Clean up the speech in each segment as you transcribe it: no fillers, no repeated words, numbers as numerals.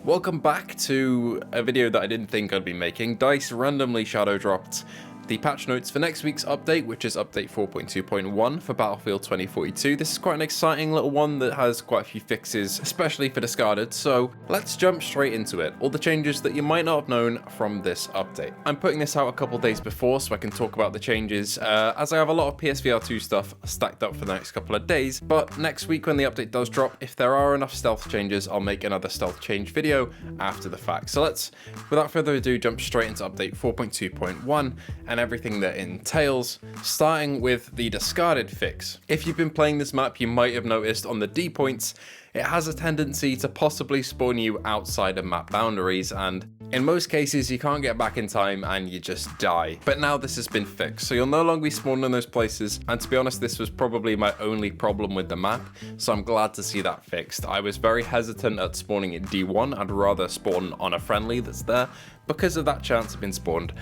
Welcome back to a video that I didn't think I'd be making. DICE randomly shadow dropped the patch notes for next week's update, which is update 4.2.1 for Battlefield 2042. This is quite an exciting little one that has quite a few fixes, especially for discarded, so let's jump straight into it. All the changes that you might not have known from this update. I'm putting this out a couple days before so I can talk about the changes, as I have a lot of PSVR 2 stuff stacked up for the next couple of days, but next week when the update does drop, if there are enough stealth changes, I'll make another stealth change video after the fact. So let's, without further ado, jump straight into update 4.2.1 and everything that it entails, starting with the discarded fix. If you've been playing this map, you might have noticed on the D points, it has a tendency to possibly spawn you outside of map boundaries, and in most cases you can't get back in time and you just die. But now this has been fixed, so you'll no longer be spawned in those places, and to be honest, this was probably my only problem with the map, so I'm glad to see that fixed. I was very hesitant at spawning in D1, I'd rather spawn on a friendly that's there, because of that chance of being spawned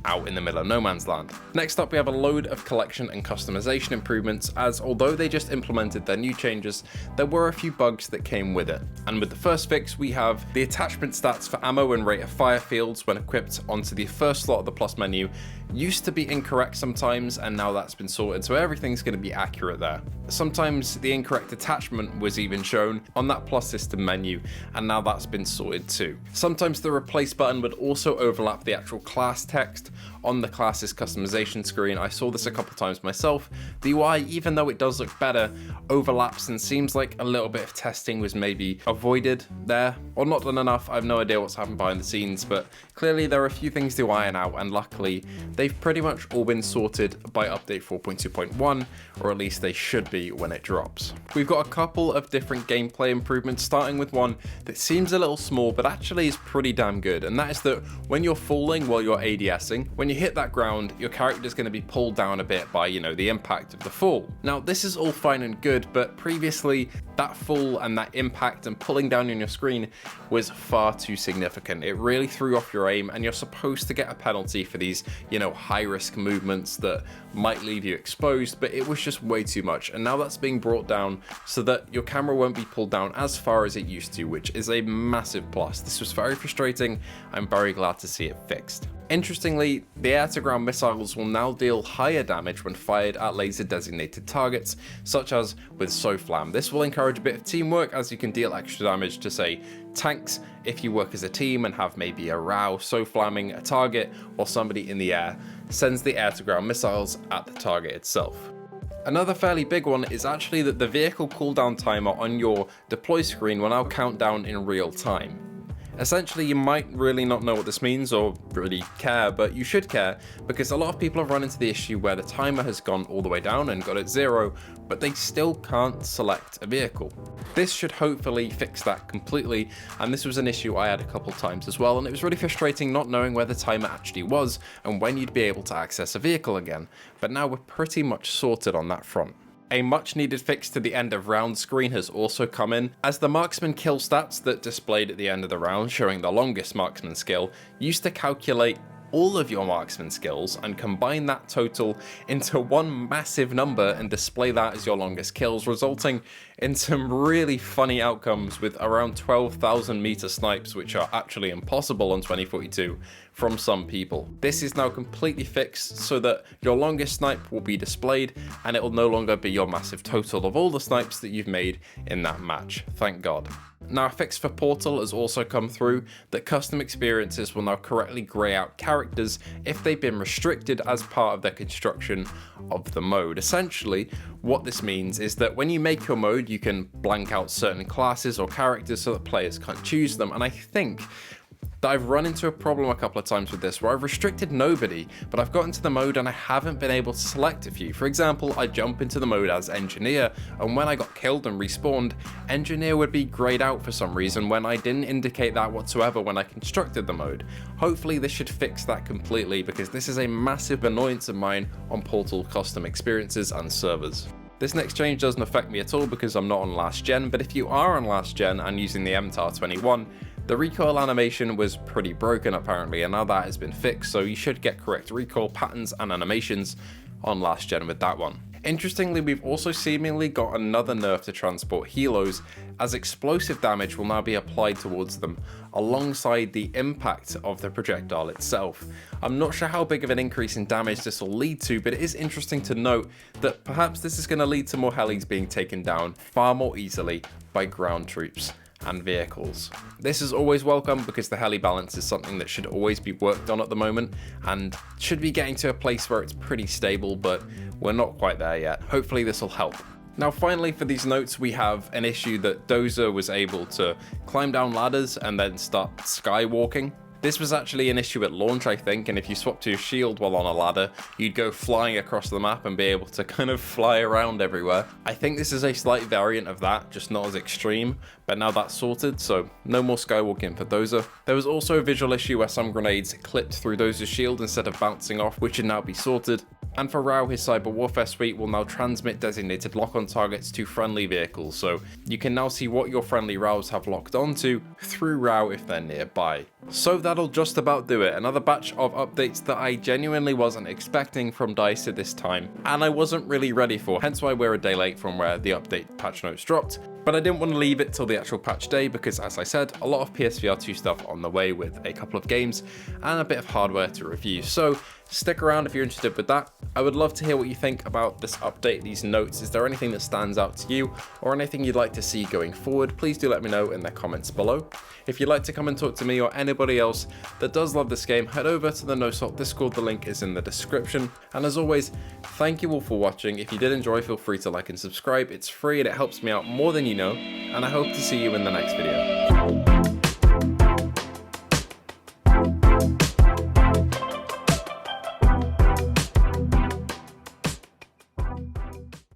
out in the middle of no man's land. Next up, we have a load of collection and customization improvements, as although they just implemented their new changes, there were a few bugs that came with it. And with the first fix, we have the attachment stats for ammo and rate of fire fields when equipped onto the first slot of the plus menu used to be incorrect sometimes, and now that's been sorted, so everything's going to be accurate there. Sometimes the incorrect attachment was even shown on that plus system menu, and now that's been sorted too. Sometimes the replace button would also overlap the actual class text on the class's customization screen. I saw this a couple times myself. The UI, even though it does look better, overlaps and seems like a little bit of testing was maybe avoided there, or not done enough. I have no idea what's happened behind the scenes, but clearly there are a few things to iron out, and luckily they've pretty much all been sorted by update 4.2.1, or at least they should be when it drops. We've got a couple of different gameplay improvements, starting with one that seems a little small but actually is pretty damn good, and that is that when you're falling while you're ADSing, when you hit that ground, your character's going to be pulled down a bit by, the impact of the fall. Now, this is all fine and good, but previously that fall and that impact and pulling down on your screen was far too significant. It really threw off your aim, and you're supposed to get a penalty for these, high risk movements that might leave you exposed, but it was just way too much. And now that's being brought down so that your camera won't be pulled down as far as it used to, which is a massive plus. This was very frustrating. I'm very glad to see it fixed. Interestingly, the air-to-ground missiles will now deal higher damage when fired at laser-designated targets, such as with SOFLAM. This will encourage a bit of teamwork, as you can deal extra damage to, say, tanks if you work as a team and have maybe a Rao SOFLAMing a target, or somebody in the air sends the air-to-ground missiles at the target itself. Another fairly big one is actually that the vehicle cooldown timer on your deploy screen will now count down in real time. Essentially, you might really not know what this means or really care, but you should care, because a lot of people have run into the issue where the timer has gone all the way down and got it 0, but they still can't select a vehicle. This should hopefully fix that completely, and this was an issue I had a couple times as well, and it was really frustrating not knowing where the timer actually was and when you'd be able to access a vehicle again, but now we're pretty much sorted on that front. A much needed fix to the end of round screen has also come in, as the marksman kill stats that displayed at the end of the round showing the longest marksman skill used to calculate all of your marksman skills and combine that total into one massive number and display that as your longest kills, resulting in some really funny outcomes with around 12,000 meter snipes, which are actually impossible on 2042 from some people. This is now completely fixed so that your longest snipe will be displayed, and it will no longer be your massive total of all the snipes that you've made in that match. Thank God. Now, a fix for Portal has also come through, that custom experiences will now correctly grey out characters if they've been restricted as part of their construction of the mode. Essentially, what this means is that when you make your mode, you can blank out certain classes or characters so that players can't choose them, and I think that I've run into a problem a couple of times with this, where I've restricted nobody, but I've got into the mode and I haven't been able to select a few. For example, I jump into the mode as Engineer, and when I got killed and respawned, Engineer would be grayed out for some reason when I didn't indicate that whatsoever when I constructed the mode. Hopefully this should fix that completely, because this is a massive annoyance of mine on Portal custom experiences and servers. This next change doesn't affect me at all because I'm not on last gen, but if you are on last gen and using the MTAR21, the recoil animation was pretty broken apparently, and now that has been fixed, so you should get correct recoil patterns and animations on last gen with that one. Interestingly, we've also seemingly got another nerf to transport helos, as explosive damage will now be applied towards them, alongside the impact of the projectile itself. I'm not sure how big of an increase in damage this will lead to, but it is interesting to note that perhaps this is going to lead to more helis being taken down far more easily by ground troops and vehicles. This is always welcome because the heli balance is something that should always be worked on at the moment and should be getting to a place where it's pretty stable, but we're not quite there yet. Hopefully this will help. Now finally for these notes, we have an issue that Dozer was able to climb down ladders and then start skywalking. This was actually an issue at launch, I think, and if you swap to your shield while on a ladder, you'd go flying across the map and be able to kind of fly around everywhere. I think this is a slight variant of that, just not as extreme, but now that's sorted, so no more skywalking for Dozer. There was also a visual issue where some grenades clipped through Dozer's shield instead of bouncing off, which should now be sorted. And for Rao, his Cyber Warfare suite will now transmit designated lock-on targets to friendly vehicles, so you can now see what your friendly Raos have locked onto through Rao if they're nearby. So that'll just about do it. Another batch of updates that I genuinely wasn't expecting from DICE at this time, and I wasn't really ready for, hence why we're a day late from where the update patch notes dropped. But I didn't want to leave it till the actual patch day because, as I said, a lot of PSVR 2 stuff on the way with a couple of games and a bit of hardware to review. So stick around if you're interested with that. I would love to hear what you think about this update, these notes. Is there anything that stands out to you or anything you'd like to see going forward? Please do let me know in the comments below. If you'd like to come and talk to me or anybody else that does love this game, head over to the NoSalt Discord. The link is in the description. And as always, thank you all for watching. If you did enjoy, feel free to like and subscribe. It's free and it helps me out more than you know. And I hope to see you in the next video.